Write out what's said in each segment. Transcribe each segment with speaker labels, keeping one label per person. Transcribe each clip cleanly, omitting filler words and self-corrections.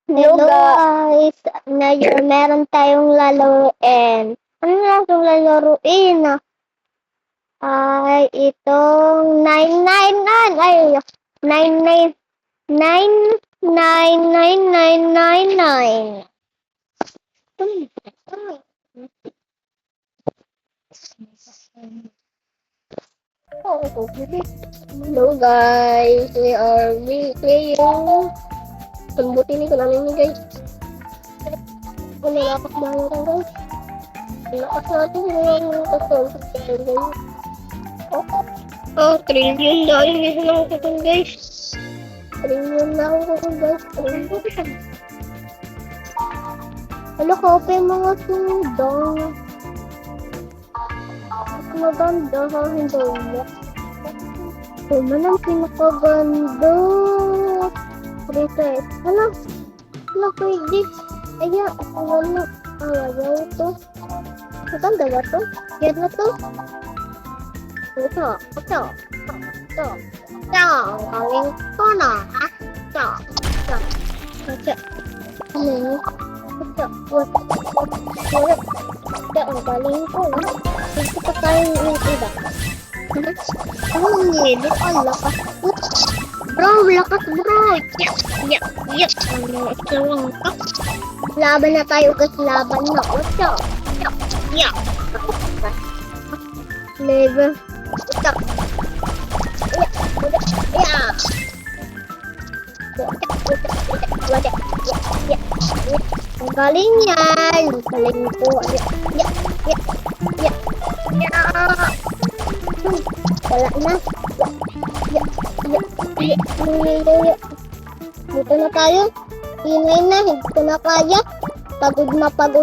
Speaker 1: Hello guys! Ngayon, meron tayong lalaruin. Ano nga itong lalaruin? Ay, itong 999. Ay, 99. 9999999. Hello guys! We are playing. Pembuti ini kenapa ini guys? Ini lapak banget kan guys? Lapak natin yung guys. Trillion dahil hindi na ako kan guys. Trillion na ako kan guys. Trillion. Wala ka pa yung mga sundang. Maganda ha, hindi mo. Tuman ang pinakaganda. Reset. Ano? Pwede. Ayan, wala. Ayaw ito. Maganda ba ito? Yan na ito. Ito. Ang galing ko na. Ito. Ano? Ito. Ang galing ko na. Ito pa tayo yung iba. Ang nilip. Ang lakas. Bro, lakas bro. Yep. Laban na tayo kasi laban na. Ito. Yeah. Never. Ito. Yeah. Ang galing yan. Ang galing ko. Yeah. Wala na. Dito na tayo. Ingay na. Hindi ko na kaya. Pagod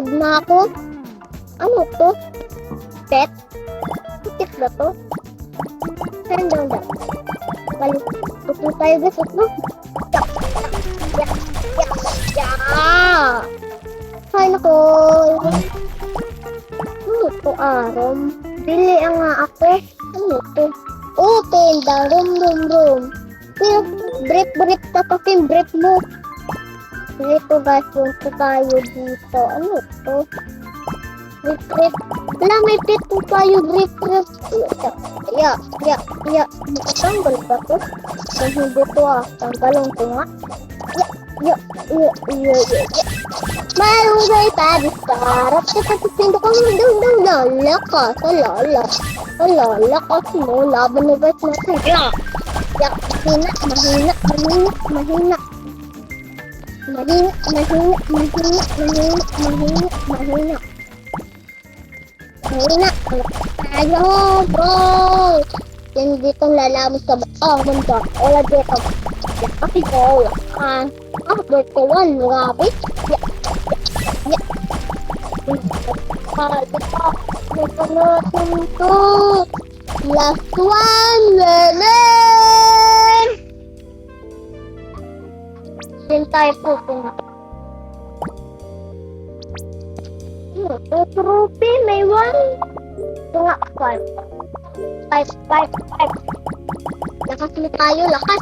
Speaker 1: na ako. Ano to? Pet? Pet ba to? Saan daw ba? Balik. Ito tayo guys. Ito. Hay nako. Ano to arom? Bili nga ako. Ano to? Oh, tenda. Room. Pero, brief ka kasi, brief mo. Dito guys, punta tayo dito. Ano to? Brief. Wala, may pit po tayo, brief. Yeah. Matanggal ba to? Kung hindi to tanggalong to nga. Yeah. Malunggay tayo sarap. Pindo ko daw. Lakas. Lakas mo. Laban na guys natin. Yeah. Mahina. Tayo, bro. Yan dito lalaman sa mundo. Wala dito. Kasi ko, dito one, rabbit. Last one, learn. Din tayo pupunta. Trophy, may one. Ito nga, 5. Lakas mo tayo, lakas.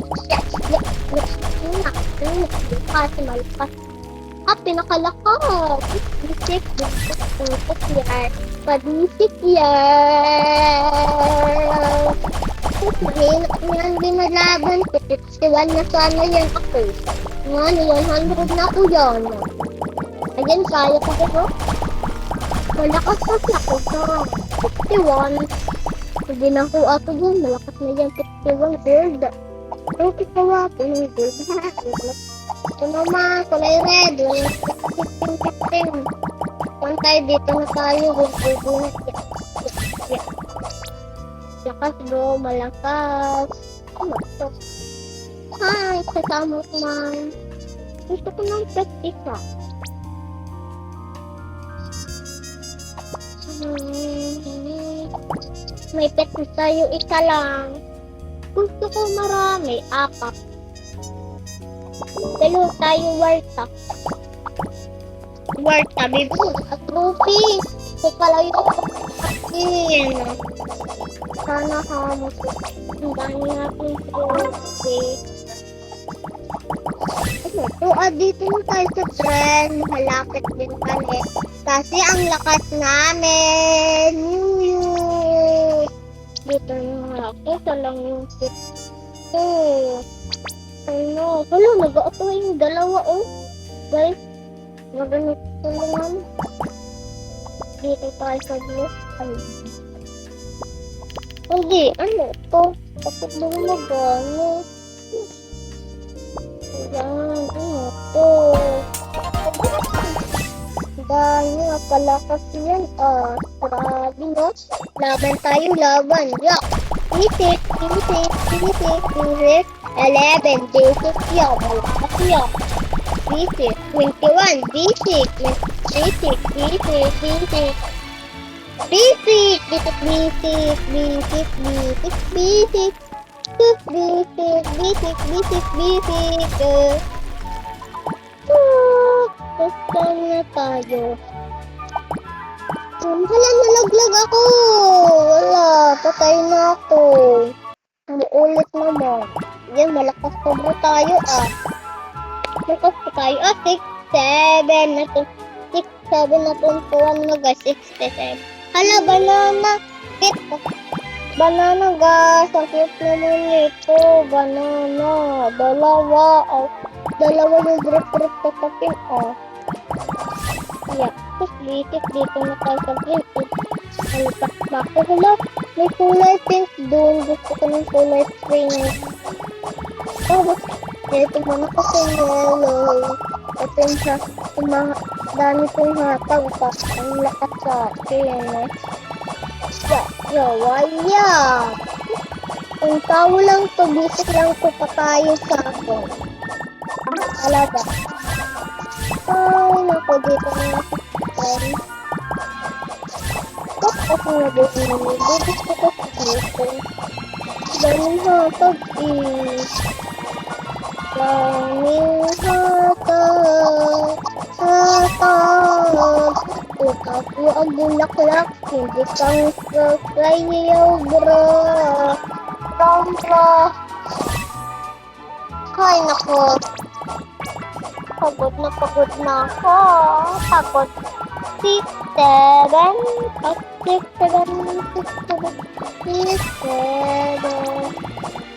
Speaker 1: Malakas. Pinakalakas. Padisik yan. Mahirap yan din na laban. 51 na sana yan ako. Nga, 100 na ako yan. Ayan, kaya ko ko. Malakas ako sa 51. Hindi na ako dyan. Malakas na yan. 51 gold. Okay ko ako ng gold. Ito naman, kulay red. 15. Kung tayo dito na tayo. Lakas bro, malakas. Ano ito? Hi, kasama ko man. Gusto ko ng pet isa. May pet tayo isa lang. Gusto ko marami, 4. Dalo tayo warta. Baby. At trophy. Ito pala yung akin. Sana hamot. Ang dami natin trophy. So, dito na tayo sa tren. Malapit din kami. Kasi ang lakas namin. Yuu. Dito yung rocket. Lang yung tip. Ano? Wala, nag-auto yung dalawa, oh. Guys, maganit ko naman. Dito tayo sa blue. Ay. Hindi, ano to? Bakit mo magano? Ayan, ano to? Dahil nga palakas yan, grabe no? Laban tayo, laban. Yak! Bisit, bisit, bisit, bisit. 11, basic yan, malakas yan. Bisit, 21, basic, basic, basic, basic. Basic, basic, basic, basic, basic, basic. Basic, basic, basic, basic. Basta na tayo. Wala, nalaglag ako. Wala, patay na ako. Ulit naman. Yan, malakas sobra tayo Malakas pa tayo 6, 7 na to. 6, 7 na tuntuan na guys. 67. Hala, banana. Banana guys. Ang cute naman ito. Banana. Dalawa. Dalawa yung grip-grip tatapin. Yeah. Tapos dito na tayo sa grip. Halipas ba ako? Hala, may kulay pink doon. Gusto ko ng kulay pink. Dito mo na kasi yellow. Ito yung dami kong hatag pa. Ang lakas sa akin. Waya. Kung tao lang to, bisik lang to pa tayo sa akin. Alaga. Ay, naku, dito na ako. Tapos na dito. Gusto ko sa dito. Daming hatag Daming hatag. Ako ang bulaklak, hindi kang sasayaw, bro. Ay, nako. Pagod na ako. Pagod. 6, 7. 6, 7.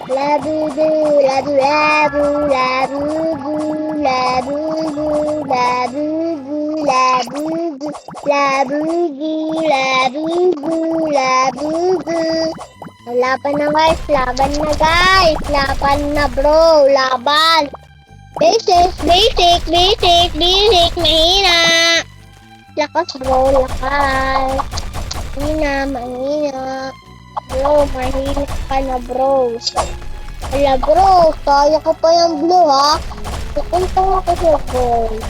Speaker 1: Labu-bu, labu-labu, labu-bu, labu-bu, labu-bu, labu-bu, labu-bu, labu-bu, labu-bu. Laban na guys, laban na guys. Laban na bro, laban. Basic, basic, basic, basic, mahina. Lakas bro, lakas. Mahina. Bro, mahina ka na bro. Wala bro, kaya ko pa yung blue ha. Napunta ako sa gold.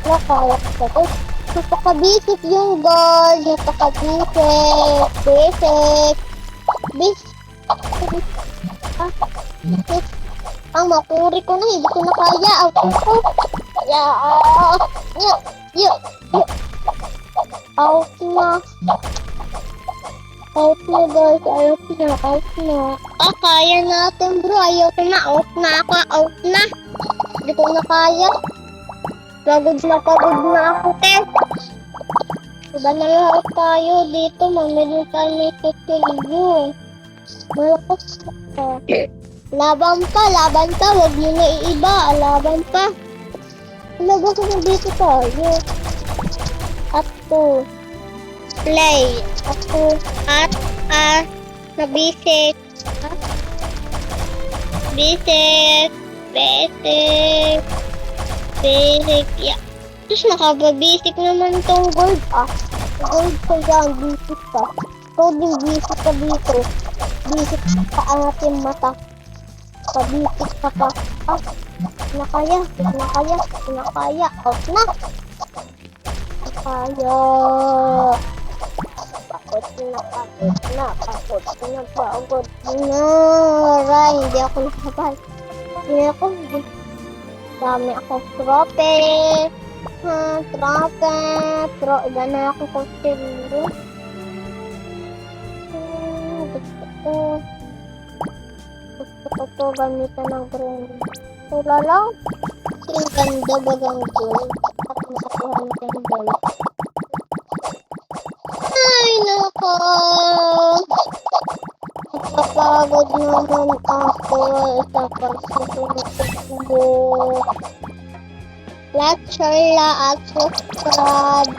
Speaker 1: Kaya ko pa. Napaka-basic yung gold. Napaka-basic. Basic. Ang makuri ko na, hindi ko na kaya. Out ko. Out na. Out na guys, out na. Kaya natin bro, ayaw ko na, out na ako, out na. Hindi ko na kaya. Pagod na ako, Iba na lahat tayo dito, mamili tayo may tutilyo. Malakas ka. Laban pa, wag nyo na iiba, laban pa. Talaga ko na dito tayo. At to. Play. Ako at nabisik. Basic. Yeah. Tapos nakababasic naman itong gold. Gold ko dyan. Basic ka. Ikaw din basic ka dito. Basic ka ang ating mata. Pabasic ka pa. Nakaya. Out na. Nakaya. Pagod na. Aray, hindi ako nakabal. Dami ako trope. Iba na ako kutsilyo. Gusto Ito to, gamitan ng green. Wala lang. Kasi ang ganda bagang gold. At nakakuha natin gold. Ay, nako. Napapagod naman ako sa pagsusunod-sundo. Like, share lang at subscribe.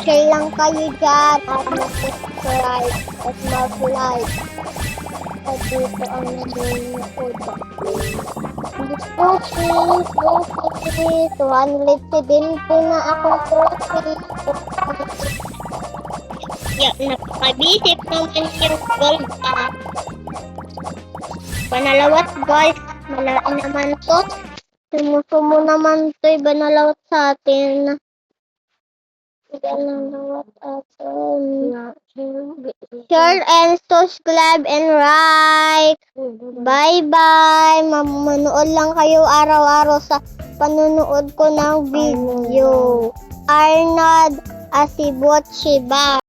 Speaker 1: Share lang kayo dyan at mag-subscribe at mag-like. At dito ang naging nakuha. Please, 270 na ako napakabisip naman yung gold Banalawat guys, malain naman to. Sumusumo naman to, banalawat sa atin. Banalawat atin. Share and subscribe and like. Bye-bye. Manood lang kayo araw-araw sa panunood ko ng video. Arnold Asibot Shiba.